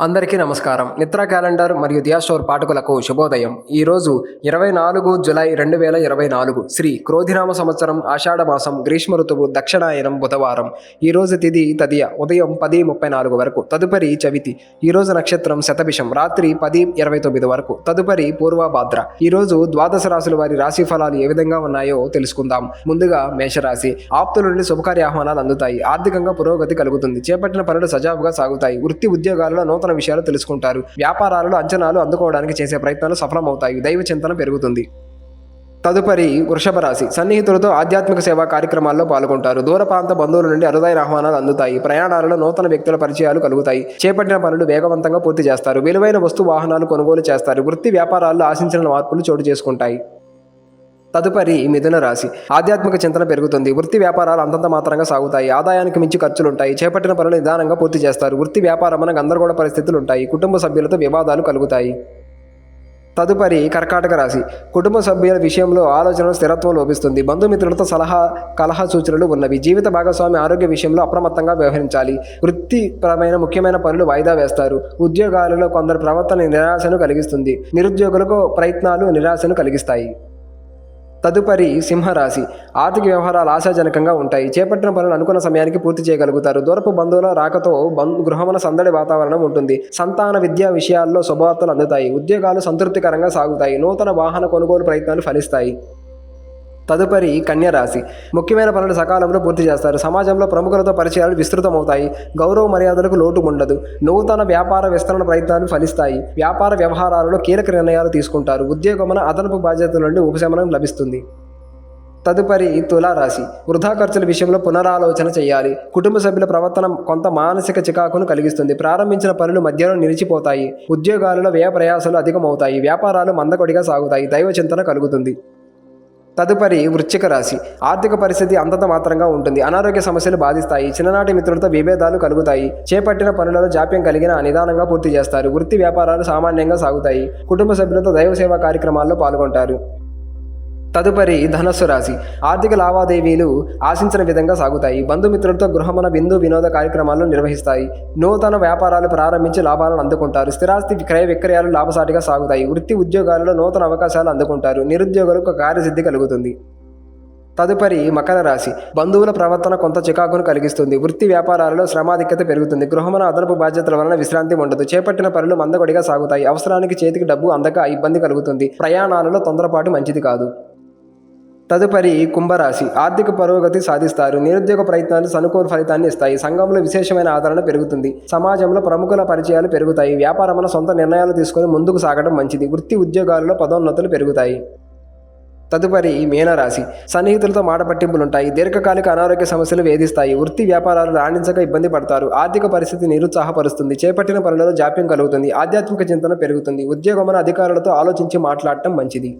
అందరికీ నమస్కారం. నిద్ర క్యాలెండర్ మరియు దియా స్టోర్ పాఠకులకు శుభోదయం. ఈరోజు 24 జులై 2024 శ్రీ క్రోధినామ సంవత్సరం ఆషాఢ మాసం గ్రీష్మ ఋతువు దక్షిణాయనం బుధవారం. ఈరోజు తిథి తదియ ఉదయం 10:34 వరకు, తదుపరి చవితి. ఈరోజు నక్షత్రం శతభిషం రాత్రి 10:29 వరకు, తదుపరి పూర్వభాద్ర. ఈరోజు ద్వాదశ రాశుల వారి రాశి ఫలాలు ఏ విధంగా ఉన్నాయో తెలుసుకుందాం. ముందుగా మేషరాశి. ఆప్తుల నుండి శుభకార్య ఆహ్వానాలు అందుతాయి. ఆర్థికంగా పురోగతి కలుగుతుంది. చేపట్టిన పనులు సజావుగా సాగుతాయి. వృత్తి ఉద్యోగాలలో నూతన విషయాలు తెలుసుకుంటారు. వ్యాపారాలలో అంచనాలు అందుకోవడానికి చేసే ప్రయత్నాలు సఫలమవుతాయి. దైవ చింతన పెరుగుతుంది. తదుపరి వృషభ రాశి. సన్నిహితులతో ఆధ్యాత్మిక సేవా కార్యక్రమాల్లో పాల్గొంటారు. దూర ప్రాంత బంధువుల నుండి అరుదైన ఆహ్వానాలు అందుతాయి. ప్రయాణాలలో నూతన వ్యక్తుల పరిచయాలు కలుగుతాయి. చేపట్టిన పనులు వేగవంతంగా పూర్తి చేస్తారు. విలువైన వస్తు వాహనాలు కొనుగోలు చేస్తారు. వృత్తి వ్యాపారాల్లో ఆశించిన మార్పులు చోటు చేసుకుంటాయి. తదుపరి మిథున రాశి. ఆధ్యాత్మిక చింతన పెరుగుతుంది. వృత్తి వ్యాపారాలు అంతంత మాత్రంగా సాగుతాయి. ఆదాయానికి మించి ఖర్చులుంటాయి. చేపట్టిన పనులు నిదానంగా పూర్తి చేస్తారు. వృత్తి వ్యాపారమైన గందరగోళ పరిస్థితులు ఉంటాయి. కుటుంబ సభ్యులతో వివాదాలు కలుగుతాయి. తదుపరి కర్కాటక రాశి. కుటుంబ సభ్యుల విషయంలో ఆలోచనలు స్థిరత్వం లోపిస్తుంది. బంధుమిత్రులతో కలహ సూచనలు ఉన్నవి. జీవిత భాగస్వామి ఆరోగ్య విషయంలో అప్రమత్తంగా వ్యవహరించాలి. వృత్తిపరమైన ముఖ్యమైన పనులు వాయిదా వేస్తారు. ఉద్యోగాలలో కొందరు ప్రవర్తన నిరాశను కలిగిస్తుంది. నిరుద్యోగులకు ప్రయత్నాలు నిరాశను కలిగిస్తాయి. తదుపరి సింహరాశి. ఆర్థిక వ్యవహారాలు ఆశాజనకంగా ఉంటాయి. చేపట్టిన పనులు అనుకున్న సమయానికి పూర్తి చేయగలుగుతారు. దూరపు బంధువుల రాకతో గృహమున సందడి వాతావరణం ఉంటుంది. సంతాన విద్యా విషయాల్లో శుభవార్తలు అందుతాయి. ఉద్యోగాలు సంతృప్తికరంగా సాగుతాయి. నూతన వాహన కొనుగోలు ప్రయత్నాలు ఫలిస్తాయి. తదుపరి కన్యరాశి. ముఖ్యమైన పనులు సకాలంలో పూర్తి చేస్తారు. సమాజంలో ప్రముఖులతో పరిచయాలు విస్తృతమవుతాయి. గౌరవ మర్యాదలకు లోటు ఉండదు. నూతన వ్యాపార విస్తరణ ప్రయత్నాలు ఫలిస్తాయి. వ్యాపార వ్యవహారాలలో కీలక నిర్ణయాలు తీసుకుంటారు. ఉద్యోగమున అదనపు బాధ్యతల నుండి ఉపశమనం లభిస్తుంది. తదుపరి తులారాశి. వృధా ఖర్చుల విషయంలో పునరాలోచన చేయాలి. కుటుంబ సభ్యుల ప్రవర్తన కొంత మానసిక చికాకును కలిగిస్తుంది. ప్రారంభించిన పనులు మధ్యలో నిలిచిపోతాయి. ఉద్యోగాలలో వ్యయ ప్రయాసాలు అధికమవుతాయి. వ్యాపారాలు మందకొడిగా సాగుతాయి. దైవ చింతన కలుగుతుంది. తదుపరి వృశ్చిక రాశి. ఆర్థిక పరిస్థితి అంతంత మాత్రంగా ఉంటుంది. అనారోగ్య సమస్యలు బాధిస్తాయి. చిన్ననాటి మిత్రులతో విభేదాలు కలుగుతాయి. చేపట్టిన పనులలో జాప్యం కలిగిన నిదానంగా పూర్తి చేస్తారు. వృత్తి వ్యాపారాలు సామాన్యంగా సాగుతాయి. కుటుంబ సభ్యులతో దైవ సేవా కార్యక్రమాల్లో పాల్గొంటారు. తదుపరి ధనస్సు రాశి. ఆర్థిక లావాదేవీలు ఆశించిన విధంగా సాగుతాయి. బంధుమిత్రులతో గృహమున వినోద కార్యక్రమాలను నిర్వహిస్తాయి. నూతన వ్యాపారాలు ప్రారంభించి లాభాలను అందుకుంటారు. స్థిరాస్తి క్రయ విక్రయాలు లాభసాటిగా సాగుతాయి. వృత్తి ఉద్యోగాలలో నూతన అవకాశాలు అందుకుంటారు. నిరుద్యోగులకు కార్యసిద్ధి కలుగుతుంది. తదుపరి మకర రాశి. బంధువుల ప్రవర్తన కొంత చికాకును కలిగిస్తుంది. వృత్తి వ్యాపారాలలో శ్రమాధిక్యత పెరుగుతుంది. గృహమున అదనపు బాధ్యతల వలన విశ్రాంతి ఉండదు. చేపట్టిన పనులు మందకొడిగా సాగుతాయి. అవసరానికి చేతికి డబ్బు అందక ఇబ్బంది కలుగుతుంది. ప్రయాణాలలో తొందరపాటు మంచిది కాదు. తదుపరి కుంభరాశి. ఆర్థిక పురోగతి సాధిస్తారు. నిరుద్యోగ ప్రయత్నాలు సానుకూల ఫలితాన్ని ఇస్తాయి. సంఘంలో విశేషమైన ఆదరణ పెరుగుతుంది. సమాజంలో ప్రముఖుల పరిచయాలు పెరుగుతాయి. వ్యాపారమున సొంత నిర్ణయాలు తీసుకుని ముందుకు సాగడం మంచిది. వృత్తి ఉద్యోగాలలో పదోన్నతులు పెరుగుతాయి. తదుపరి మీనరాశి. సన్నిహితులతో మాట పట్టింపులుంటాయి. దీర్ఘకాలిక అనారోగ్య సమస్యలు వేధిస్తాయి. వృత్తి వ్యాపారాలు రాణించక ఇబ్బంది పడతారు. ఆర్థిక పరిస్థితి నిరుత్సాహపరుస్తుంది. చేపట్టిన పనులలో జాప్యం కలుగుతుంది. ఆధ్యాత్మిక చింతన పెరుగుతుంది. ఉద్యోగమున అధికారులతో ఆలోచించి మాట్లాడటం మంచిది.